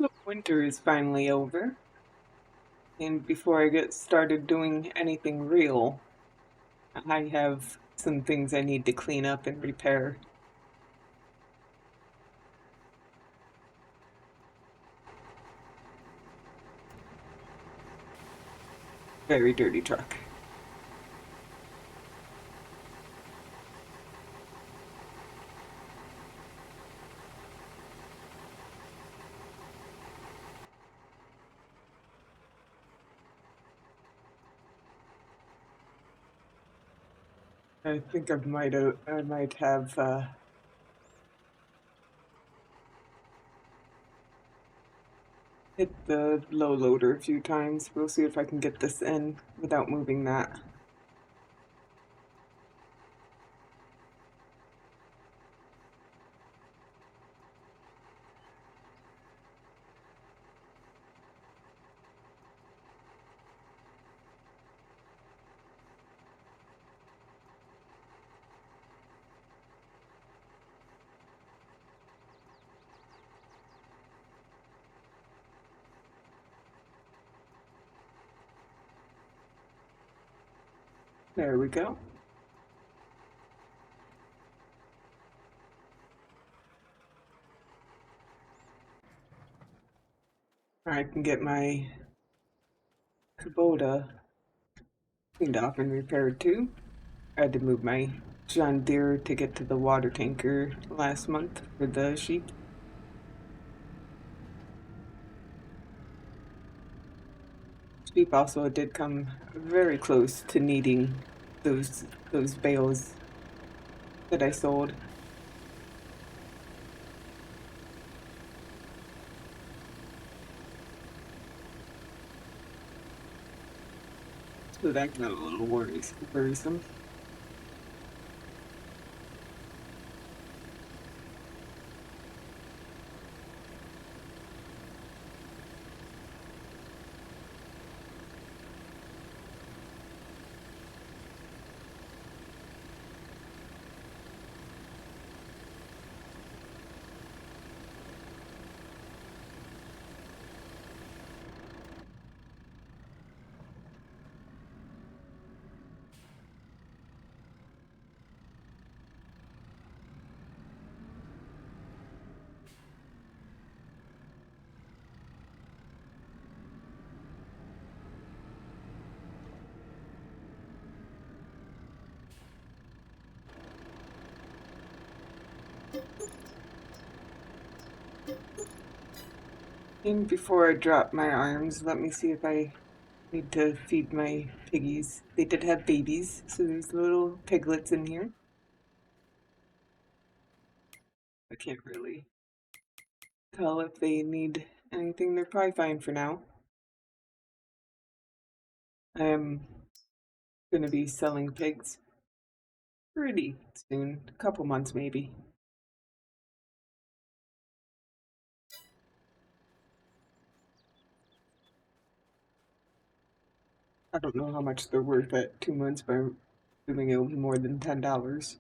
Look, winter is finally over, and before I get started doing anything real, I have some things I need to clean up and repair. Very dirty truck. I think I might have hit the low loader a few times. We'll see if I can get this in without moving that. There we go. I can get my Kubota cleaned off and repaired too. I had to move my John Deere to get to the water tanker last month for the sheep. Sheep also did come very close to needing those bales that I sold. So that got a little worrisome. And before I drop my arms, let me see if I need to feed my piggies. They did have babies, so there's little piglets in here. I can't really tell if they need anything. They're probably fine for now. I'm gonna be selling pigs pretty soon, a couple months maybe. I don't know how much they're worth at 2 months, but I'm assuming it'll be more than $10.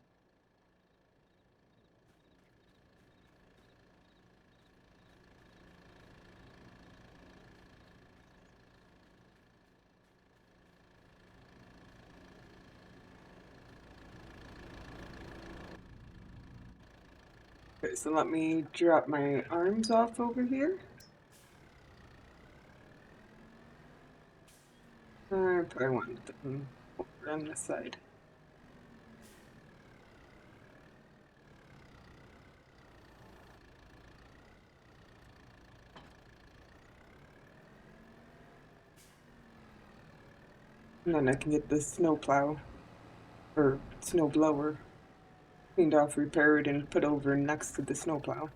Okay, so let me drop my arms off over here. I probably want them over on this side. And then I can get the snow plow or snow blower cleaned off, repaired, and put over next to the snow plow.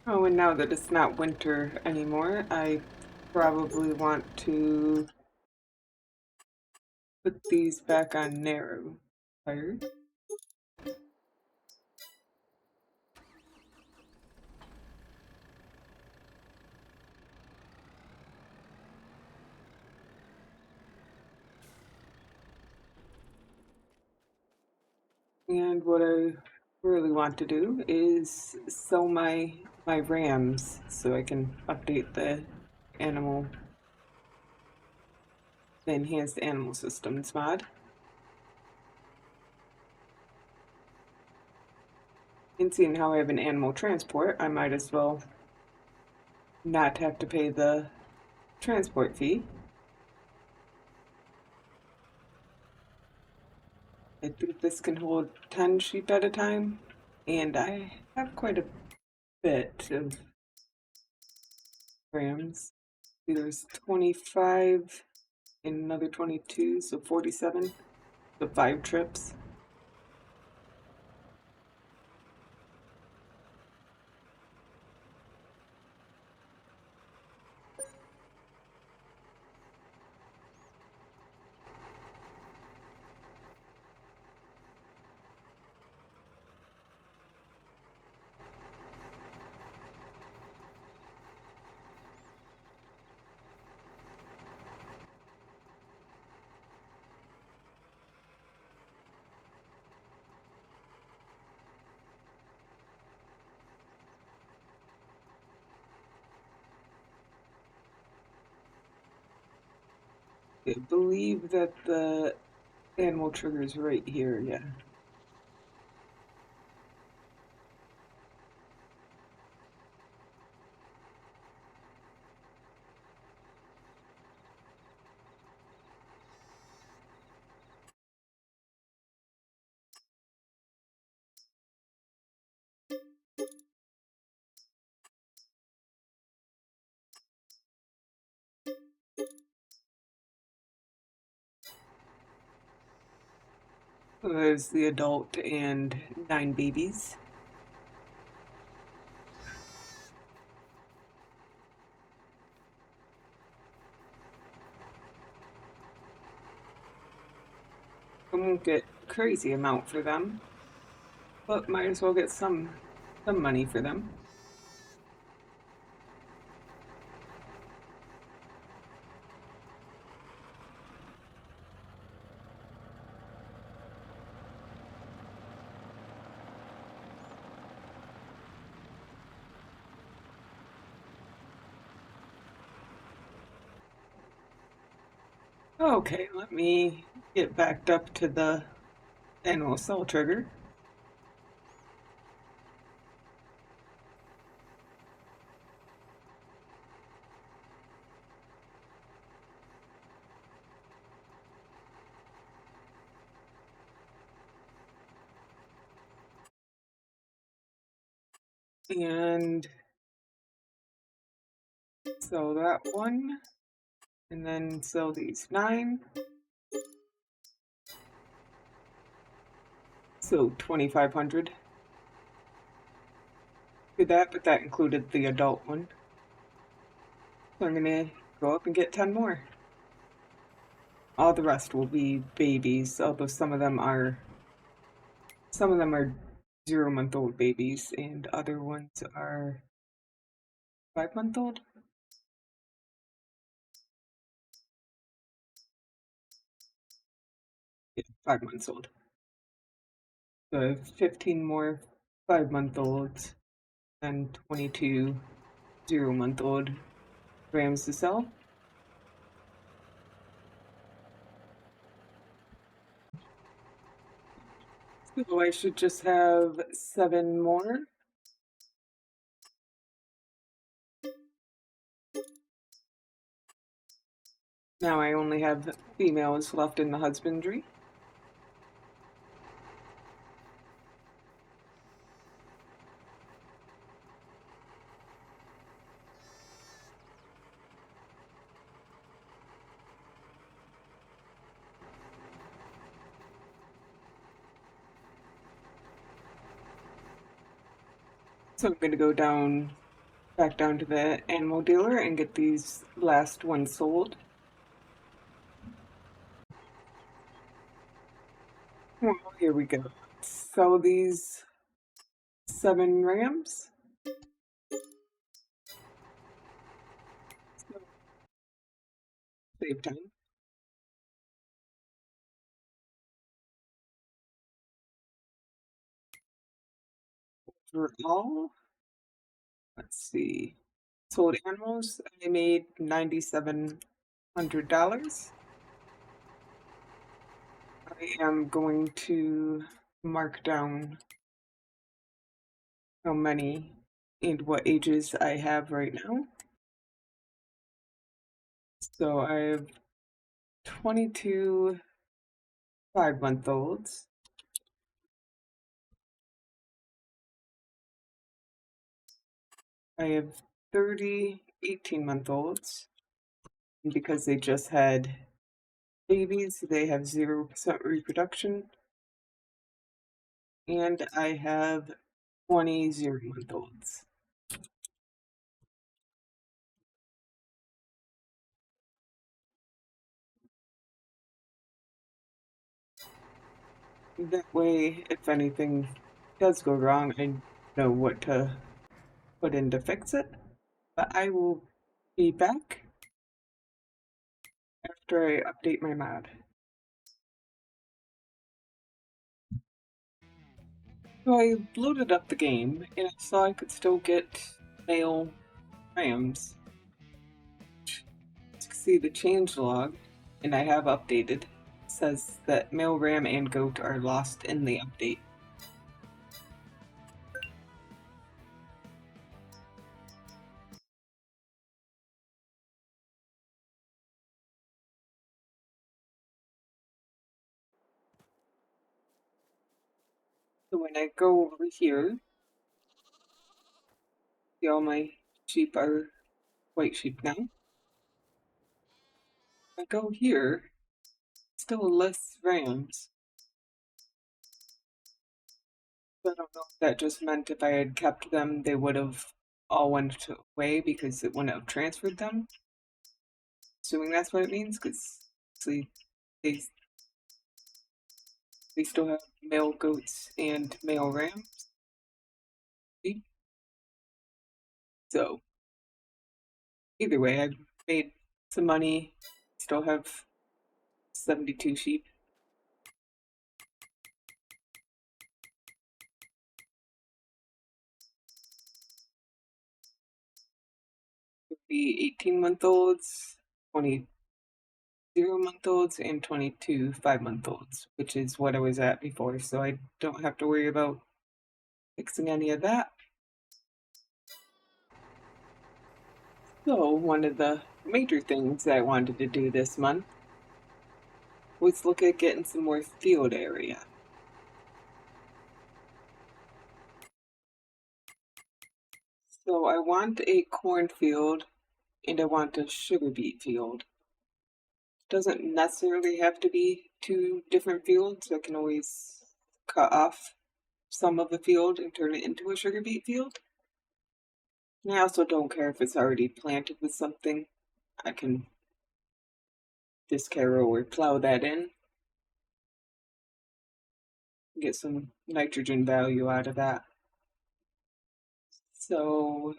Oh, and now that it's not winter anymore, I probably want to put these back on narrow fire. And what I really want to do is sell my rams so I can update the animal, the enhanced animal systems mod. And seeing how I have an animal transport, I might as well not have to pay the transport fee. I think this can hold 10 sheep at a time, and I have quite a bit of rams. There's 25 and another 22, so 47. So 5 trips. I believe that the animal trigger is right here, yeah. So there's the adult and 9 babies. I won't get crazy amount for them, but might as well get some money for them. Okay, let me get backed up to the animal cell trigger. And sell that one, and then sell these 9. So 2,500. Did that, but that included the adult one. So I'm gonna go up and get 10 more. All the rest will be babies, although some of them are 0-month-old babies, and other ones are 5-month-old. Yeah, 5 months old. So I have 15 more 5-month-olds and 22 0-month-old rams to sell. So I should just have 7 more. Now I only have females left in the husbandry. So I'm going to go down back down to the animal dealer and get these last ones sold. Well, here we go. Sell these 7 rams. Save time. Overall, let's see. Sold animals, I made $9,700. I am going to mark down how many and what ages I have right now. So I have 22 5-month-olds. I have 30 18-month-olds. And because they just had babies, they have 0% reproduction. And I have 20 0-month-olds. That way, if anything does go wrong, I know what to put in to fix it. But I will be back after I update my mod. So I loaded up the game and I saw I could still get male rams. You can see the changelog, and I have updated. It says that male ram and goat are lost in the update. So when I go over here, see all my sheep are white sheep now. If I go here, still less rams. So I don't know if that just meant if I had kept them, they would have all went away because it wouldn't have transferred them. Assuming that's what it means, because see, they they still have male goats and male rams. See? So either way, I've made some money. Still have 72 sheep. The 18-month-olds, 20 0-month-olds, and 22 5-month-olds, which is what I was at before, so I don't have to worry about fixing any of that. So one of the major things I wanted to do this month was look at getting some more field area. So I want a cornfield and I want a sugar beet field. Doesn't necessarily have to be 2 different fields. I can always cut off some of the field and turn it into a sugar beet field. And I also don't care if it's already planted with something. I can discarrow or plow that in, get some nitrogen value out of that. So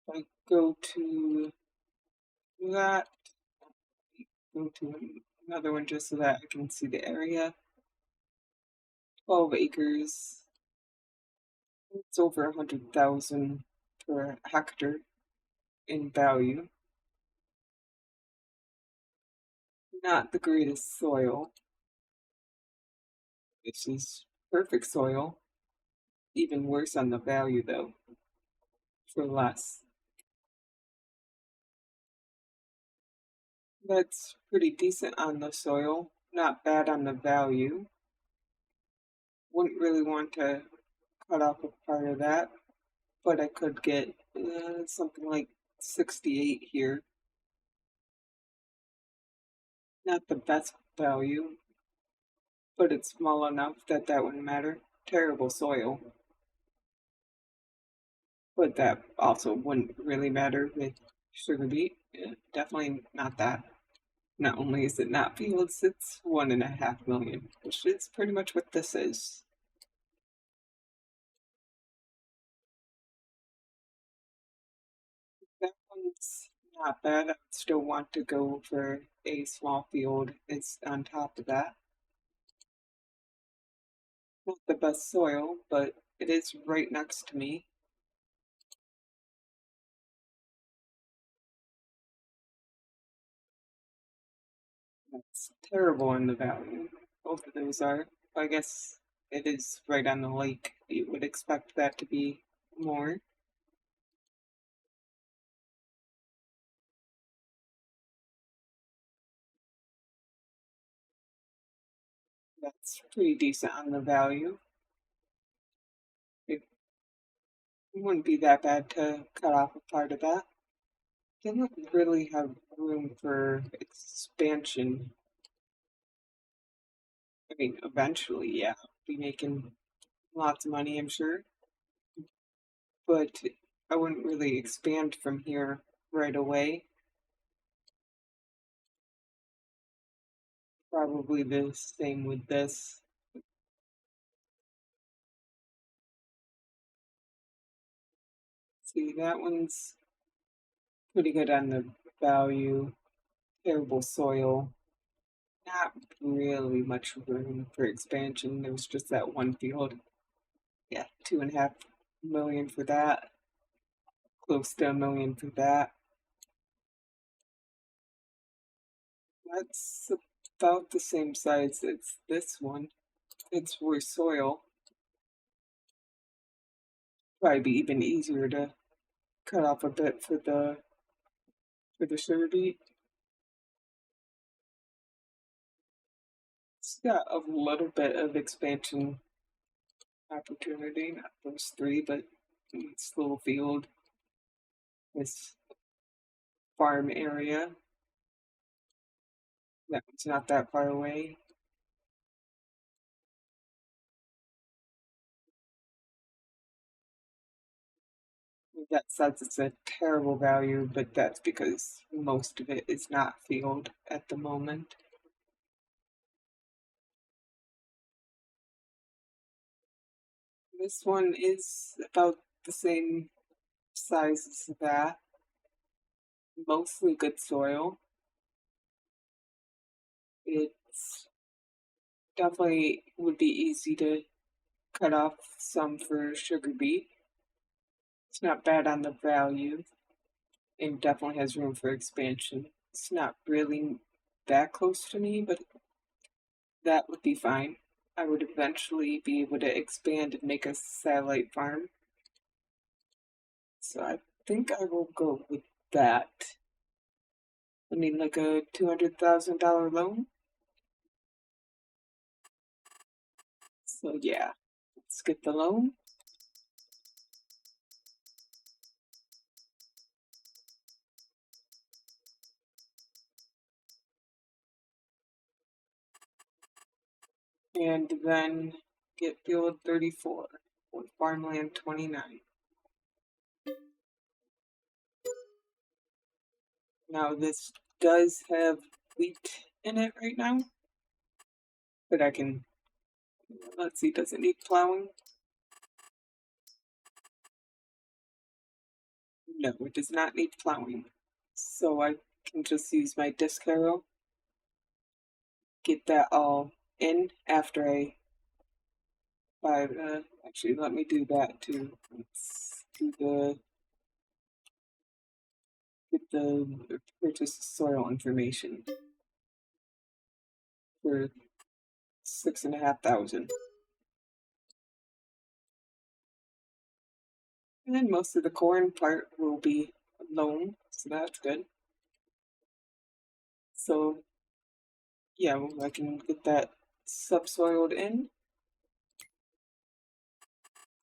if I go to that, go to another one just so that I can see the area. 12 acres. It's over 100,000 per hectare in value. Not the greatest soil. This is perfect soil. Even worse on the value though, for less. That's pretty decent on the soil, not bad on the value. Wouldn't really want to cut off a part of that, but I could get something like 68 here. Not the best value, but it's small enough that that wouldn't matter. Terrible soil. but that also wouldn't really matter with sugar beet. Definitely not that. Not only is it not fields, it's 1.5 million, which is pretty much what this is. That one's not bad. I still want to go for a small field. It's on top of that. Not the best soil, but it is right next to me. That's terrible in the valley. Both of those are. I guess it is right on the lake. You would expect that to be more. That's pretty decent on the value. It wouldn't be that bad to cut off a part of that. Didn't really have room for expansion. I mean, eventually, yeah, be making lots of money, I'm sure. But I wouldn't really expand from here right away. Probably the same with this. See, that one's pretty good on the value. Terrible soil. Not really much room for expansion. There was just that one field. Yeah, 2.5 million for that. Close to 1 million for that. That's about the same size as this one. It's worse soil. Probably be even easier to cut off a bit for the sugar beet. It's got a little bit of expansion opportunity, not those three, but this little field, this farm area. That one's not that far away. That says it's a terrible value, but that's because most of it is not field at the moment. This one is about the same size as that, mostly good soil. It's definitely would be easy to cut off some for sugar beet. It's not bad on the value and definitely has room for expansion. It's not really that close to me, but that would be fine. I would eventually be able to expand and make a satellite farm. So I think I will go with that. I mean, like a $200,000 loan. So yeah, let's get the loan. And then get field 34 with farmland 29. Now this does have wheat in it right now, but I can, let's see, does it need plowing? No, it does not need plowing. So I can just use my disc harrow, get that all in after I buy actually let me do that too. Let's do get the purchase soil information for 6,500. And then most of the corn part will be loam, so that's good. So yeah, I can get that subsoiled in.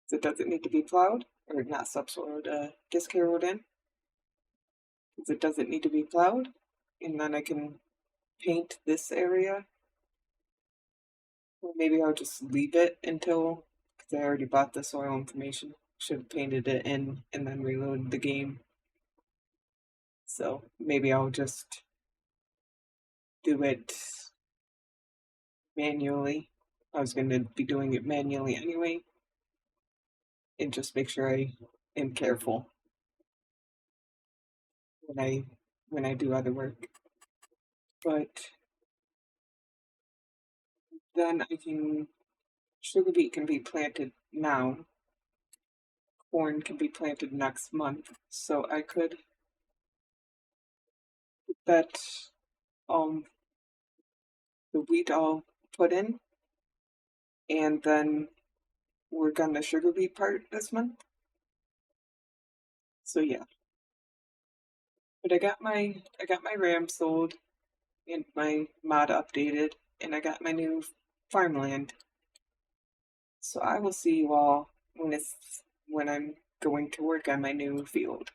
So it doesn't need to be plowed, or not subsoiled, disc harrowed in. Because it doesn't need to be plowed. And then I can paint this area. Or maybe I'll just leave it until, because I already bought the soil information. should have painted it in and then reloaded the game. So maybe I'll just do it manually. I was going to be doing it manually anyway, and just make sure I am careful when I do other work. But then sugar beet can be planted now. Corn can be planted next month, so I could put that the wheat all put in, and then work on the sugar beet part this month. So yeah. But I got my RAM sold and my mod updated, and I got my new farmland. So I will see you all when I'm going to work on my new field.